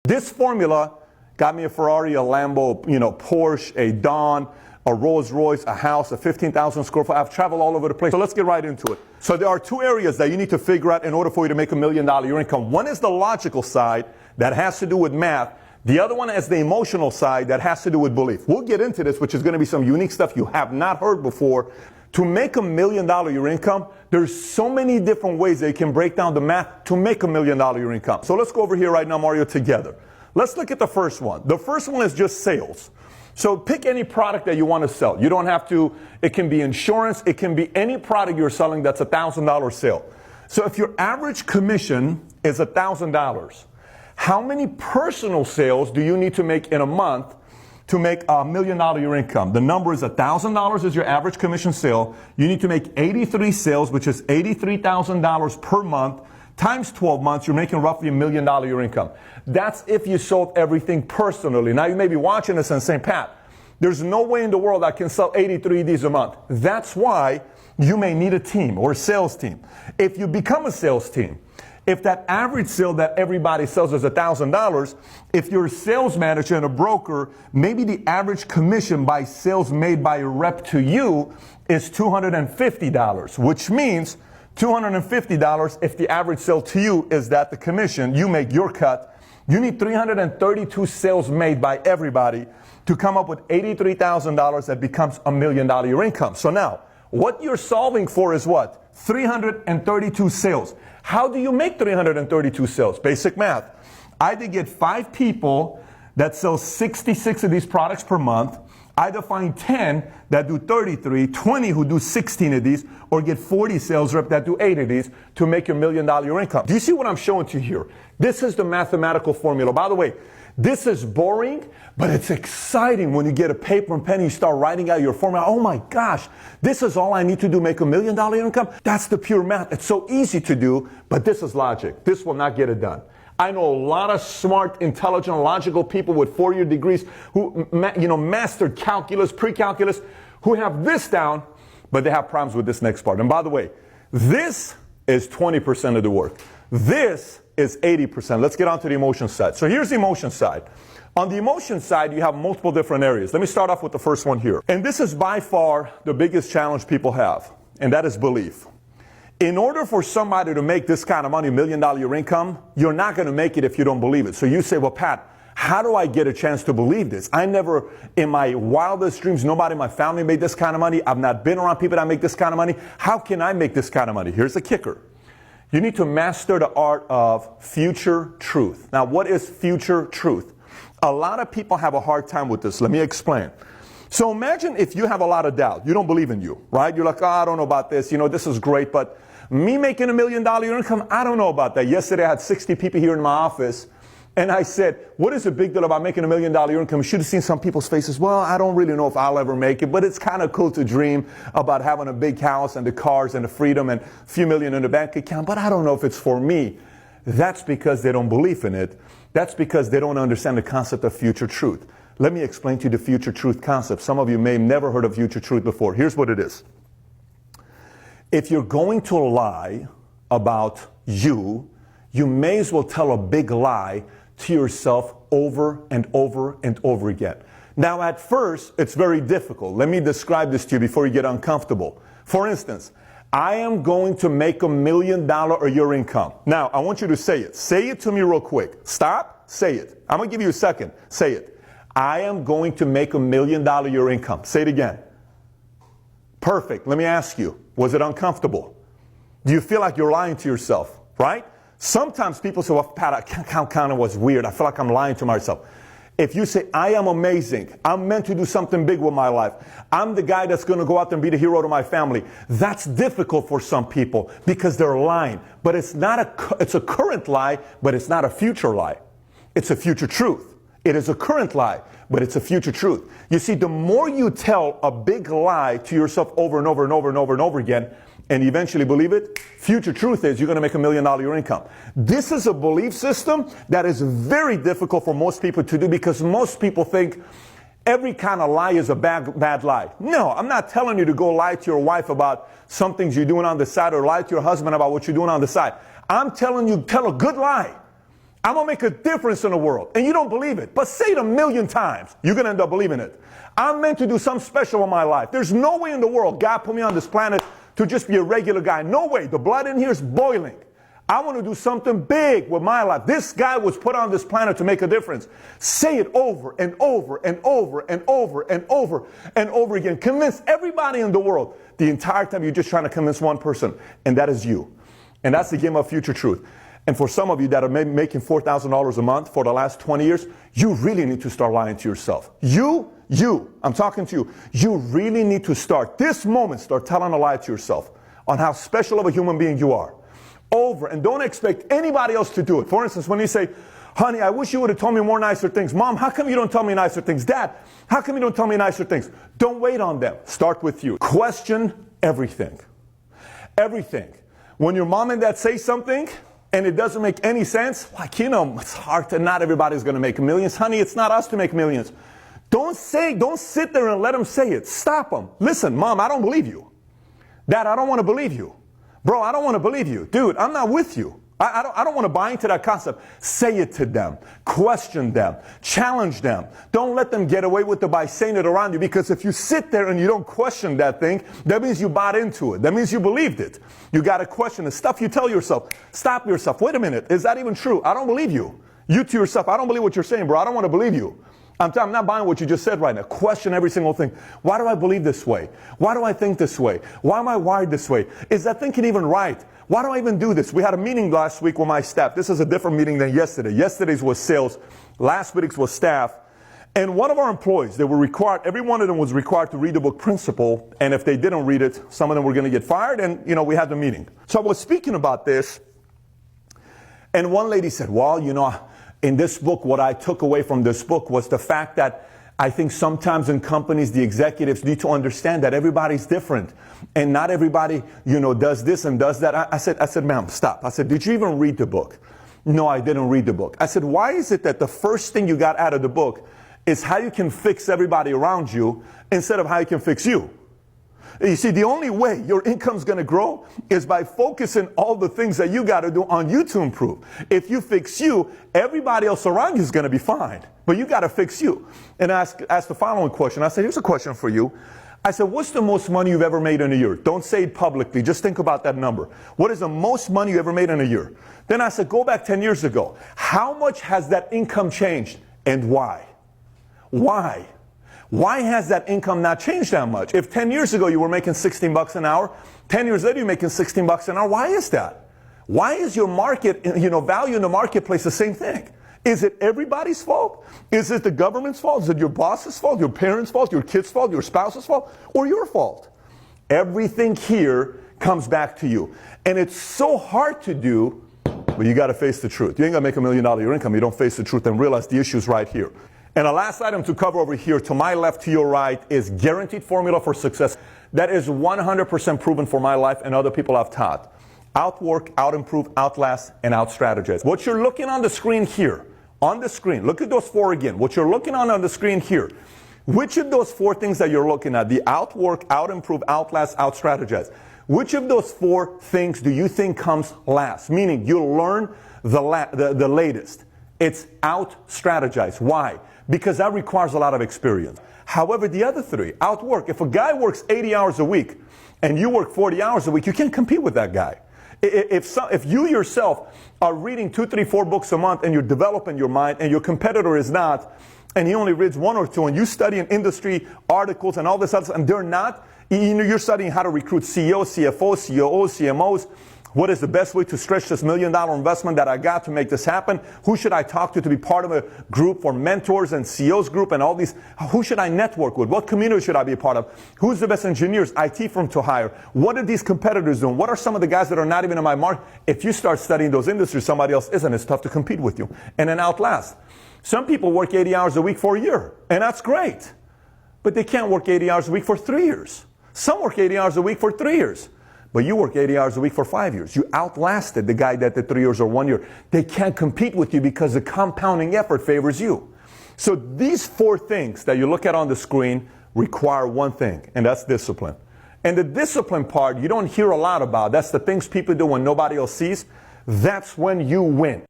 This formula got me a Ferrari, a Lambo, Porsche, a Dawn, a Rolls Royce, a house, a 15,000 square foot. I've traveled all over the place. So let's get right into it. So there are two areas that you need to figure out in order for you to make $1 million your income. One is the logical side that has to do with math. The other one is the emotional side that has to do with belief. We'll get into this, which is going to be some unique stuff you have not heard before. To make $1 million your income, there's so many different ways that you can break down the math to make $1 million your income. So let's go over here right now, Mario, together. Let's look at the first one. The first one is just sales. So pick any product that you want to sell. You don't have to, it can be insurance, it can be any product you're selling that's $1,000 sale. So if your average commission is $1,000, how many personal sales do you need to make in a month to make $1 million your income? The number is $1,000 is your average commission sale. You need to make 83 sales, which is $83,000 per month. Times 12 months, you're making roughly $1 million your income. That's if you sold everything personally. Now you may be watching this and saying, Pat, there's no way in the world I can sell 83 of these a month. That's why you may need a team or a sales team. If you become a sales team, if that average sale that everybody sells is $1,000, if you're a sales manager and a broker, maybe the average commission by sales made by a rep to you is $250, which means $250 if the average sale to you is that the commission, you make your cut. You need 332 sales made by everybody to come up with $83,000 that becomes $1 million your income. So now, what you're solving for is what? 332 sales. How do you make 332 sales? Basic math. Either get 5 people that sell 66 of these products per month, either find 10 that do 33, 20 who do 16 of these, or get 40 sales reps that do 8 of these to make your $1 million your income. Do you see what I'm showing to you here? This is the mathematical formula. By the way, this is boring, but it's exciting when you get a paper and pen and you start writing out your formula. Oh my gosh, this is all I need to do, make $1 million income? That's the pure math. It's so easy to do, but this is logic. This will not get it done. I know a lot of smart, intelligent, logical people with 4-year degrees who, mastered calculus, pre-calculus, who have this down, but they have problems with this next part. And by the way, this is 20% of the work. This is 80%. Let's get on to the emotion side. So here's the emotion side. On the emotion side, you have multiple different areas. Let me start off with the first one here. And this is by far the biggest challenge people have, and that is belief. In order for somebody to make this kind of money, $1 million your income, you're not going to make it if you don't believe it. So you say, well, Pat, how do I get a chance to believe this? I never, in my wildest dreams, nobody in my family made this kind of money. I've not been around people that make this kind of money. How can I make this kind of money? Here's the kicker. You need to master the art of future truth. Now, what is future truth? A lot of people have a hard time with this. Let me explain. So imagine if you have a lot of doubt. You don't believe in you, right? You're like, oh, I don't know about this. This is great, but me making $1 million income, I don't know about that. Yesterday, I had 60 people here in my office, and I said, what is the big deal about making $1 million income? You should have seen some people's faces. Well, I don't really know if I'll ever make it, but it's kind of cool to dream about having a big house and the cars and the freedom and a few million in the bank account, but I don't know if it's for me. That's because they don't believe in it. That's because they don't understand the concept of future truth. Let me explain to you the future truth concept. Some of you may have never heard of future truth before. Here's what it is. If you're going to lie about you may as well tell a big lie to yourself over and over and over again. Now, at first, it's very difficult. Let me describe this to you before you get uncomfortable. For instance, I am going to make $1 million a year income. Now, I want you to say it. Say it to me real quick. Stop. Say it. I'm going to give you a second. Say it. I am going to make $1 million a year income. Say it again. Perfect. Let me ask you, was it uncomfortable? Do you feel like you're lying to yourself, right? Sometimes people say, well, Pat, I kind of was weird. I feel like I'm lying to myself. If you say, I am amazing, I'm meant to do something big with my life, I'm the guy that's going to go out there and be the hero to my family, that's difficult for some people because they're lying. But it's a current lie, but it's not a future lie. It's a future truth. It is a current lie, but it's a future truth. You see, the more you tell a big lie to yourself over and over and over and over and over again, and eventually believe it, future truth is you're going to make $1 million your income. This is a belief system that is very difficult for most people to do because most people think every kind of lie is a bad lie. No, I'm not telling you to go lie to your wife about some things you're doing on the side or lie to your husband about what you're doing on the side. I'm telling you, tell a good lie. I'm going to make a difference in the world. And you don't believe it. But say it 1,000,000 times. You're going to end up believing it. I'm meant to do something special in my life. There's no way in the world God put me on this planet to just be a regular guy. No way. The blood in here is boiling. I want to do something big with my life. This guy was put on this planet to make a difference. Say it over and over and over and over and over and over again. Convince everybody in the world. The entire time you're just trying to convince one person, and that is you. And that's the game of future truth. And for some of you that are making $4,000 a month for the last 20 years, you really need to start lying to yourself. I'm talking to you. You really need to start this moment, start telling a lie to yourself on how special of a human being you are. Over, and don't expect anybody else to do it. For instance, when you say, honey, I wish you would have told me more nicer things. Mom, how come you don't tell me nicer things? Dad, how come you don't tell me nicer things? Don't wait on them. Start with you. Question everything. Everything. When your mom and dad say something and it doesn't make any sense, like, it's hard to, not everybody's going to make millions. Honey, it's not us to make millions. Don't sit there and let them say it. Stop them. Listen, Mom, I don't believe you. Dad, I don't want to believe you. Bro, I don't want to believe you. Dude, I'm not with you. I don't want to buy into that concept. Say it to them. Question them. Challenge them. Don't let them get away with it by saying it around you, because if you sit there and you don't question that thing, that means you bought into it. That means you believed it. You got to question the stuff you tell yourself. Stop yourself. Wait a minute. Is that even true? I don't believe you. You to yourself, I don't believe what you're saying, bro. I don't want to believe you. I'm not buying what you just said right now. Question every single thing. Why do I believe this way? Why do I think this way? Why am I wired this way? Is that thinking even right? Why do I even do this? We had a meeting last week with my staff. This is a different meeting than yesterday. Yesterday's was sales. Last week's was staff. And one of our employees, they were required, every one of them was required to read the book Principle. And if they didn't read it, some of them were going to get fired. And, we had the meeting. So I was speaking about this. And one lady said, well, in this book, what I took away from this book was the fact that I think sometimes in companies, the executives need to understand that everybody's different. And not everybody, does this and does that. I said, ma'am, stop. I said, did you even read the book? No, I didn't read the book. I said, why is it that the first thing you got out of the book is how you can fix everybody around you instead of how you can fix you? You see, the only way your income's going to grow is by focusing all the things that you got to do on you to improve. If you fix you, everybody else around you is going to be fine. But you got to fix you. And I asked the following question. I said, here's a question for you. I said, what's the most money you've ever made in a year? Don't say it publicly. Just think about that number. What is the most money you ever made in a year? Then I said, go back 10 years ago. How much has that income changed and why? Why? Why has that income not changed that much? If 10 years ago you were making $16 an hour, 10 years later you're making $16 an hour, why is that? Why is your market, value in the marketplace the same thing? Is it everybody's fault? Is it the government's fault? Is it your boss's fault, your parents' fault, your kids' fault, your spouse's fault, or your fault? Everything here comes back to you. And it's so hard to do, but you got to face the truth. You ain't going to make $1 million your income. You don't face the truth and realize the issue's right here. And the last item to cover over here, to my left, to your right, is guaranteed formula for success. That is 100% proven for my life and other people I've taught. Outwork, outimprove, outlast, and outstrategize. What you're looking on the screen here, on the screen, look at those four again. What you're looking on the screen here, which of those four things that you're looking at, the outwork, outimprove, outlast, outstrategize, which of those four things do you think comes last? Meaning you'll learn the latest. It's out-strategize. Why? Because that requires a lot of experience. However, the other three, outwork. If a guy works 80 hours a week and you work 40 hours a week, you can't compete with that guy. If you yourself are reading 2, 3, 4 books a month and you're developing your mind and your competitor is not, and he only reads 1 or 2, and you study in industry articles and all this other stuff, and they're not, you're studying how to recruit CEOs, CFOs, COOs, CMOs. What is the best way to stretch this $1 million investment that I got to make this happen? Who should I talk to be part of a group for mentors and CEOs group and all these? Who should I network with? What community should I be a part of? Who's the best engineers, IT firm to hire? What are these competitors doing? What are some of the guys that are not even in my market? If you start studying those industries, somebody else isn't. It's tough to compete with you. And then outlast. Some people work 80 hours a week for a year, and that's great. But they can't work 80 hours a week for 3 years. Some work 80 hours a week for 3 years. But you work 80 hours a week for 5 years. You outlasted the guy that did 3 years or 1 year. They can't compete with you because the compounding effort favors you. So these 4 things that you look at on the screen require one thing, and that's discipline. And the discipline part, you don't hear a lot about. That's the things people do when nobody else sees. That's when you win.